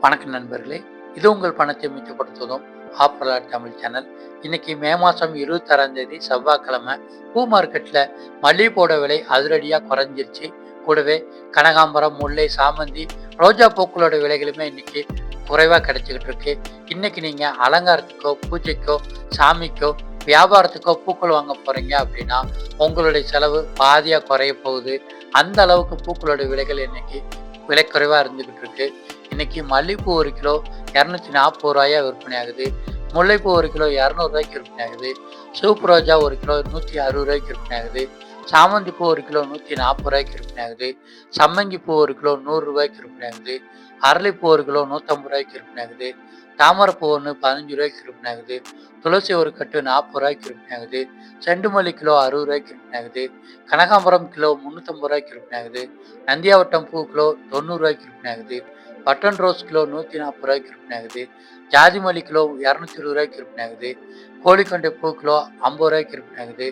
வணக்கம் நண்பர்களே, இது உங்கள் பணத்தை மிச்சப்படுத்துவதும் ஆப்பரலாட் தமிழ் சேனல். இன்னைக்கு மே மாதம் 26ஆம் தேதி செவ்வாய்க்கிழமை. பூ மார்க்கெட்டில் மல்லிகைப்பூவோட விலை அதிரடியாக குறைஞ்சிருச்சு. கூடவே கனகாம்பரம், முல்லை, சாமந்தி, ரோஜா பூக்களோட விலைகளுமே இன்னைக்கு குறைவாக கிடைச்சிக்கிட்டு இருக்கு. இன்னைக்கு நீங்கள் அலங்காரத்துக்கோ, பூஜைக்கோ, சாமிக்கோ, வியாபாரத்துக்கோ பூக்கள் வாங்க போகிறீங்க அப்படின்னா உங்களுடைய செலவு பாதியாக குறைய போகுது. அந்த அளவுக்கு பூக்களோட விலைகள் இன்னைக்கு விலை குறைவாக இருந்துக்கிட்டு இருக்கு. இன்னைக்கு மல்லிகைப்பூ 1 கிலோ 240 ரூபாயா விற்பனை ஆகுது. முல்லைப்பூ 1 கிலோ 200 ரூபாய்க்கு விற்பனை ஆகுது. சிவப்பு ரோஜா 1 கிலோ 160 ரூபாய்க்கு விற்பனை ஆகுது. சாமந்தி பூ 1 கிலோ 140 ரூபாய்க்கு விற்பனை ஆகுது. சம்மங்கி பூ 1 கிலோ 100 ரூபாய்க்கு விற்பனை ஆகுது. அரளிப்பூ 1 கிலோ 150 ரூபாய்க்கு விற்பனை ஆகுது. தாமரைப்பூ 1 15 ரூபாய்க்கு விற்பனை ஆகுது. துளசி ஒரு கட்டு 40 ரூபாய்க்கு விற்பனை ஆகுது. செண்டுமல்லி கிலோ 60 ரூபாய்க்கு விற்பனை ஆகுது. கனகாம்பரம் கிலோ 350 ரூபாய்க்கு விற்பனை ஆகுது. நந்தியாவட்டம் பூ கிலோ 90 ரூபாய்க்கு விற்பனை ஆகுது. பட்டன் ரோஸ் கிலோ 140 ரூபாய்க்கு விற்பனை ஆகுது. ஜாதி மல்லி கிலோ 220 ரூபாய்க்கு விற்பனை ஆகுது. கோழிக்கொண்டை பூ கிலோ 50 ரூபாய்க்கு விற்பனை ஆகுது.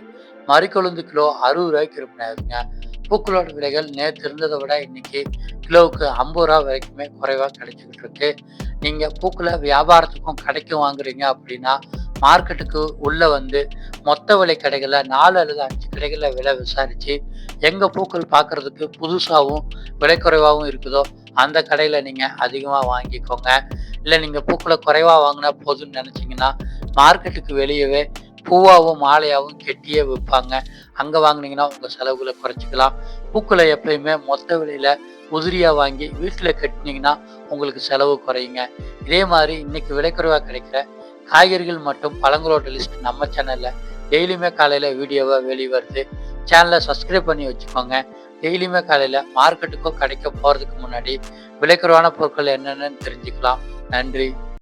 மறிக்கொழுந்து கிலோ 60 ரூபாய்க்கு விற்பனை ஆகுதுங்க. பூக்களோட விலைகள் நேற்று இருந்ததை விட இன்னைக்கு கிலோவுக்கு 50 ரூபா வரைக்குமே குறைவாக கிடைச்சிக்கிட்டு இருக்கு. நீங்கள் பூக்களை வியாபாரத்துக்கும் கடைக்கும் வாங்குறீங்க அப்படின்னா மார்க்கெட்டுக்கு உள்ளே வந்து மொத்த விலை கடைகளில் 4 அல்லது 5 கடைகளில் விலை விசாரித்து எங்கள் பூக்கள் பார்க்குறதுக்கு புதுசாகவும் விலை குறைவாகவும் இருக்குதோ அந்த கடையில் நீங்கள் அதிகமாக வாங்கிக்கோங்க. இல்லை நீங்கள் பூக்களை குறைவாக வாங்கினா போதும்னு நினச்சிங்கன்னா மார்க்கெட்டுக்கு வெளியவே பூவாகவும் மாலையாகவும் கெட்டியே விற்பாங்க. அங்கே வாங்கினீங்கன்னா உங்கள் செலவுகளை குறைச்சிக்கலாம். பூக்களை எப்பயுமே மொத்த விலையில் உதிரியாக வாங்கி வீட்டில் கட்டினீங்கன்னா உங்களுக்கு செலவு குறையுங்க. இதே மாதிரி இன்னைக்கு விலை குறைவாக கிடைக்கிற காய்கறிகள் மற்றும் பழங்களோட லிஸ்ட் நம்ம சேனலில் டெய்லியுமே காலையில் வீடியோவாக வெளிவருது. சேனலை சப்ஸ்கிரைப் பண்ணி வச்சுக்கோங்க. டெய்லியுமே காலையில் மார்க்கெட்டுக்கோ கடைக்கோ போகிறதுக்கு முன்னாடி விலை குறைவான பொருட்கள் என்னென்னு தெரிஞ்சுக்கலாம். நன்றி.